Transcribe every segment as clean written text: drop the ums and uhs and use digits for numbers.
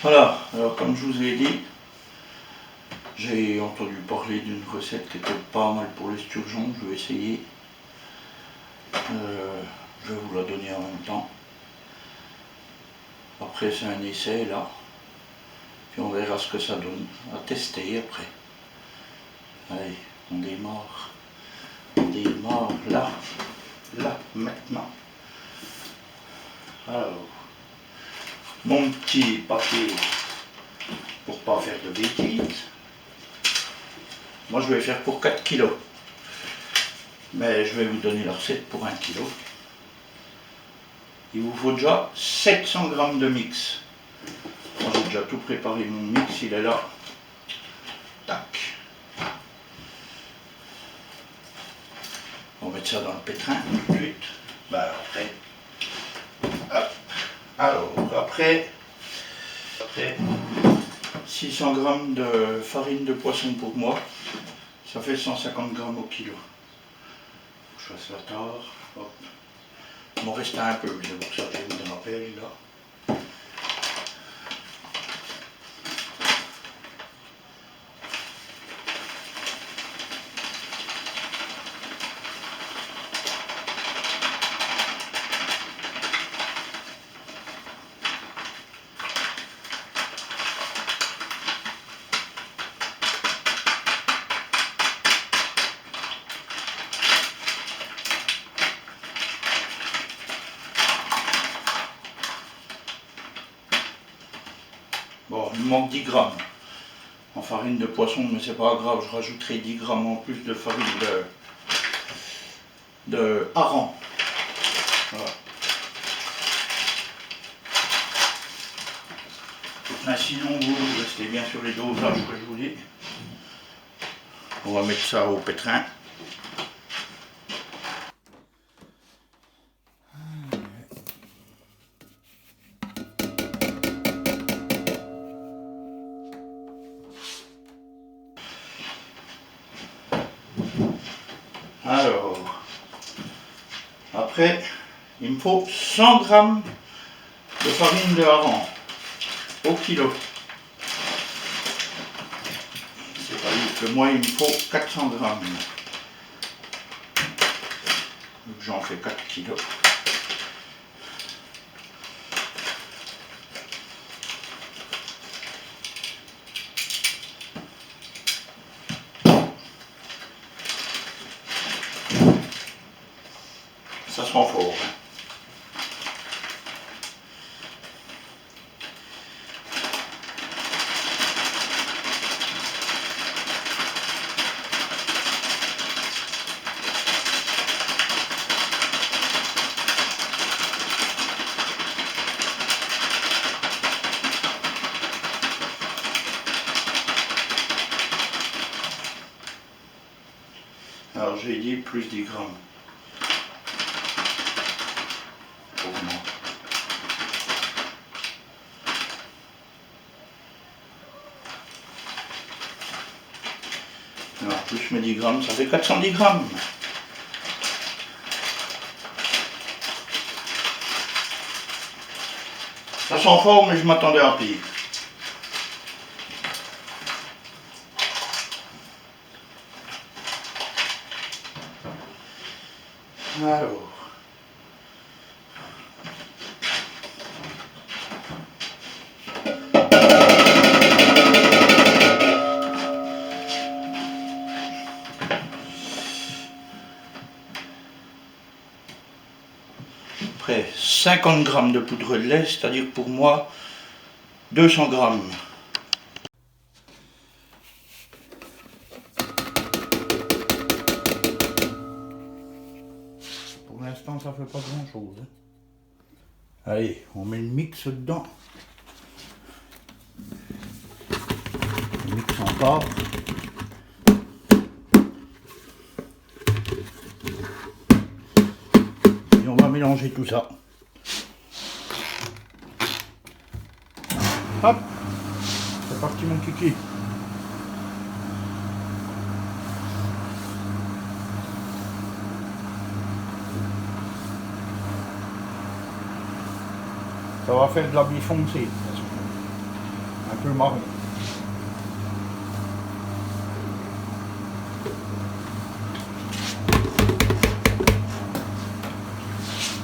Voilà, alors comme je vous ai dit, j'ai entendu parler d'une recette qui était pas mal pour l'esturgeon, je vais essayer. Je vais vous la donner en même temps. Après c'est un essai là, puis on verra ce que ça donne, à tester après. Allez, on démarre là, maintenant. Alors, mon petit papier pour pas faire de bêtises. Moi je vais faire pour 4 kilos. Mais je vais vous donner la recette pour 1 kg. Il vous faut déjà 700 g de mix. Moi j'ai déjà tout préparé, mon mix il est là. Tac. On va mettre ça dans le pétrin tout de suite. Ben après. Hop. Alors après 600 g de farine de poisson pour moi. Ça fait 150 g au kilo. Je fasse la tare. Hop. Il m'en reste un peu, c'est pour ça que je vous rappelle là. Bon, il me manque 10 grammes en farine de poisson, mais c'est pas grave, je rajouterai 10 grammes en plus de farine de hareng. Voilà. Sinon, vous restez bien sur les dosages que je vous dis. On va mettre ça au pétrin. Alors, après, il me faut 100 g de farine de hareng au kilo. C'est-à-dire que moi, il me faut 400 g. Donc j'en fais 4 kilos. Ça sent fort. Hein. Alors j'ai dit plus 10 grammes. Pour moi. Alors plus mes 10 grammes, ça fait 410 grammes. Ça sent fort, mais je m'attendais à pire. Alors. Après 50 g de poudre de lait, c'est-à-dire pour moi 200 g. Pour l'instant, ça fait pas grand-chose. Hein. Allez, on met le mix dedans. On mixe encore. Et on va mélanger tout ça. Hop, c'est parti mon kiki. Ça va faire de la bille foncée. peu marron.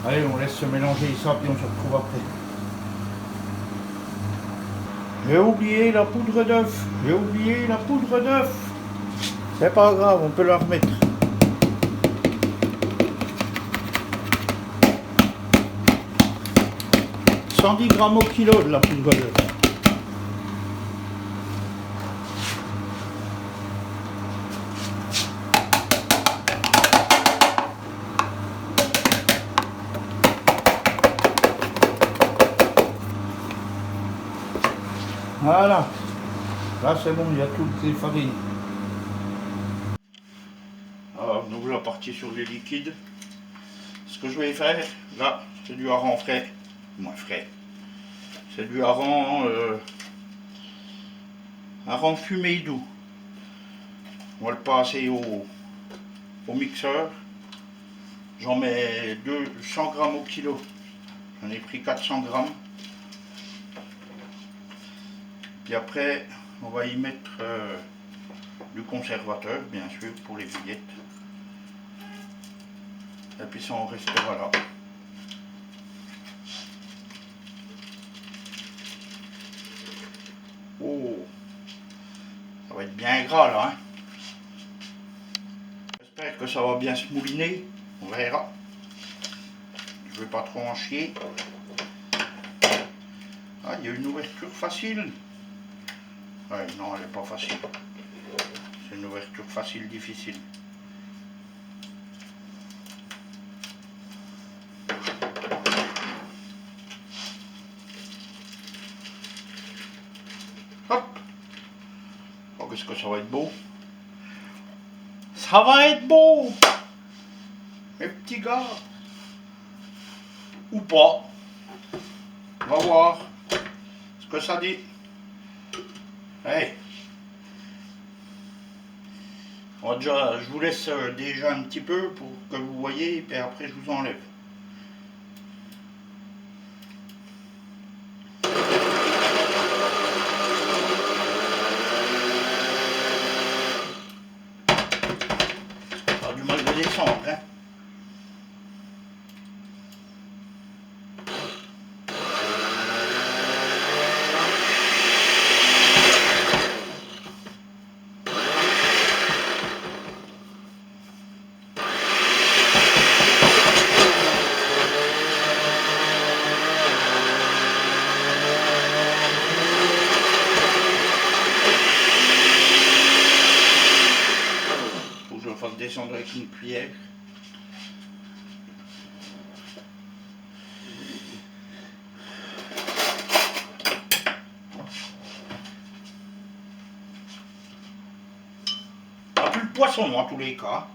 Allez, on laisse se mélanger ça, puis on se retrouve après. J'ai oublié la poudre d'œuf. J'ai oublié la poudre d'œuf. C'est pas grave, on peut la remettre. « 110 grammes au kilo de la poudre d'œuf. » Voilà. Là c'est bon, il y a toutes les farines. Alors nous voilà partis sur les liquides. Ce que je vais faire, là, c'est du hareng frais. Moins frais. C'est du hareng fumé doux. On va le passer au mixeur. J'en mets 100 grammes au kilo. J'en ai pris 400 grammes. Puis après, on va y mettre du conservateur, bien sûr, pour les billettes. Et puis ça, on restera là. Oh, ça va être bien gras là. Hein. J'espère que ça va bien se mouliner. On verra. Je ne vais pas trop en chier. Ah, il y a une ouverture facile. Ouais, non, elle n'est pas facile. C'est une ouverture facile, difficile. Hop. Oh, qu'est-ce que ça va être beau. Ça va être beau, mes petits gars. Ou pas. On va voir ce que ça dit. Hey. Déjà, je vous laisse déjà un petit peu pour que vous voyez, et puis après je vous enlève. Ça a du mal de descendre, hein. Faut que je le fasse descendre avec une cuillère. Pas plus le poisson en tous les cas.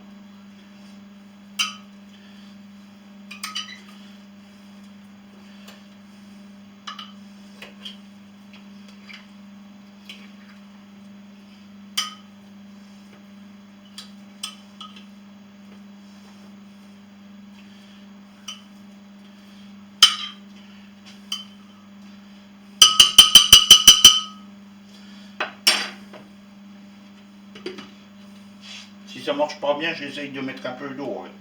Si ça marche pas bien, j'essaye de mettre un peu d'eau avec.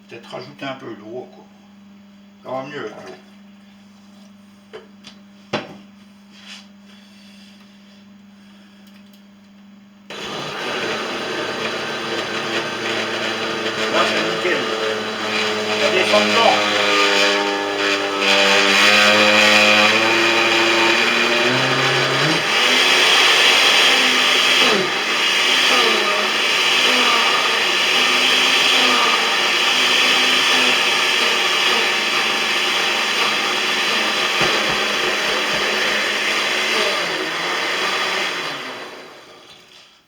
Peut-être rajouter un peu d'eau, quoi. Ça va mieux avec l'eau. Là c'est nickel. Ça descend dedans.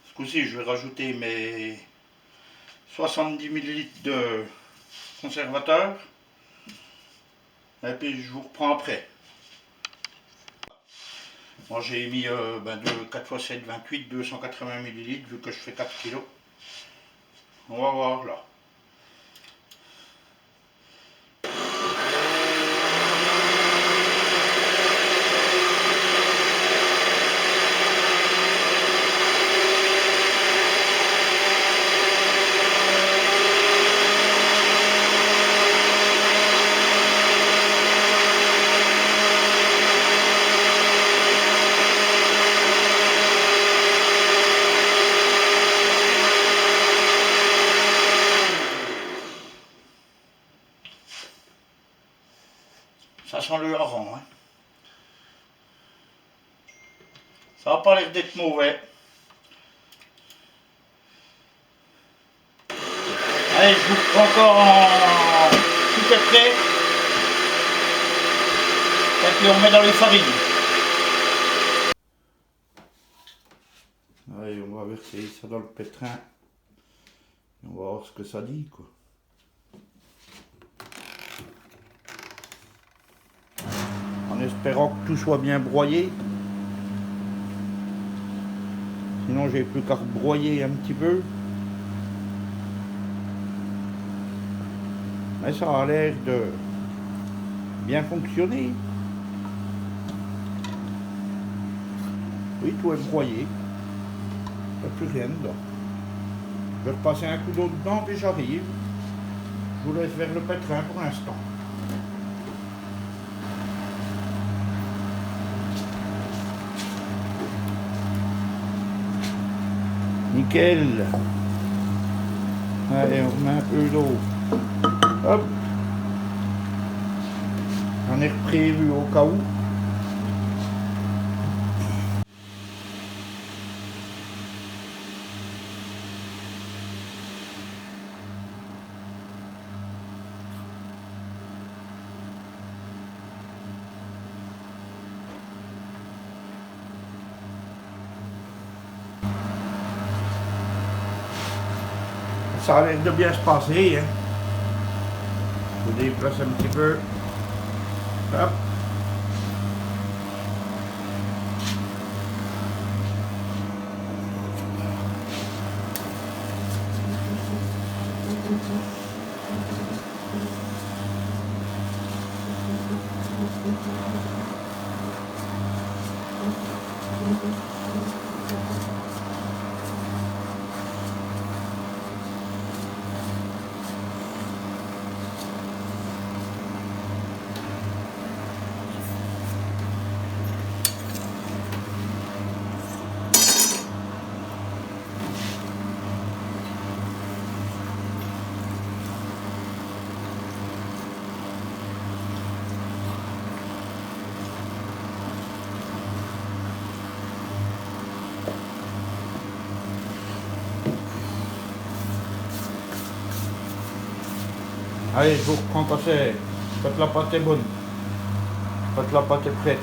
Ce coup-ci, je vais rajouter mes 70 ml de conservateur. Et puis je vous reprends après. Moi j'ai mis de 4 x 7, 28, 280 ml vu que je fais 4 kg. On va voir là. Ça sent le hareng. Hein. Ça n'a pas l'air d'être mauvais. Allez, je vous prends encore en tout est prêt. Et puis on met dans les farines. Allez, on va verser ça dans le pétrin. Et on va voir ce que ça dit, quoi. En espérant que tout soit bien broyé. Sinon j'ai plus qu'à broyer un petit peu. Mais ça a l'air de bien fonctionner. Oui, tout est broyé. Il n'y a plus rien dedans. Je vais repasser un coup d'eau dedans puis j'arrive. Je vous laisse vers le pétrin pour l'instant. Nickel. Allez, on remet un peu d'eau. Hop. J'en ai reprévu au cas où. Ça a l'air de bien se passer. Hein. Je déplace un petit peu. Hop. Allez, je vous reprends quand la pâte est bonne. Quand la pâte est prête.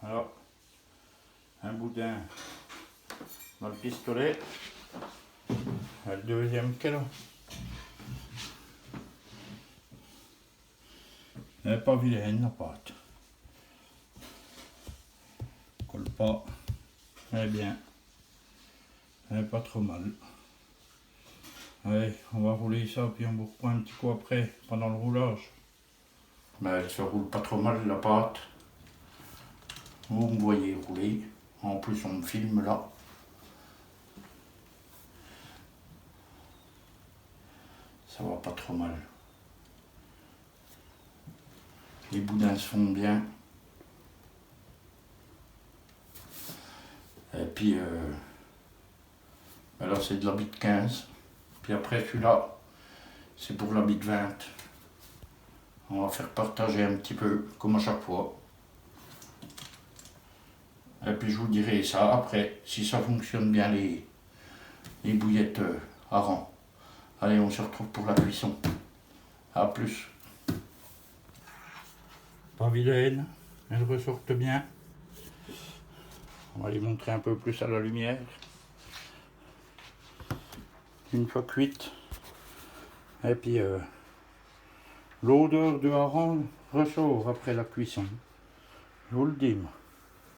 Alors, un boudin dans le pistolet. Le deuxième kilo. Elle n'est pas vilaine la pâte. Colle pas. Elle est bien. Elle n'est pas trop mal. Allez, on va rouler ça puis on vous reprend un petit coup après pendant le roulage. Mais elle se roule pas trop mal la pâte. Vous me voyez rouler. En plus on me filme là. Ça va pas trop mal. Les boudins se font bien. Et puis là c'est de l'habit de 15. Puis après celui-là, c'est pour l'habit de 20. On va faire partager un petit peu, comme à chaque fois. Et puis je vous dirai ça après, si ça fonctionne bien les bouillettes à rang. Allez, on se retrouve pour la cuisson. A plus. Pas vilaine, elles ressortent bien. On va les montrer un peu plus à la lumière. Une fois cuite. Et puis l'odeur de hareng ressort après la cuisson. Je vous le dis, moi.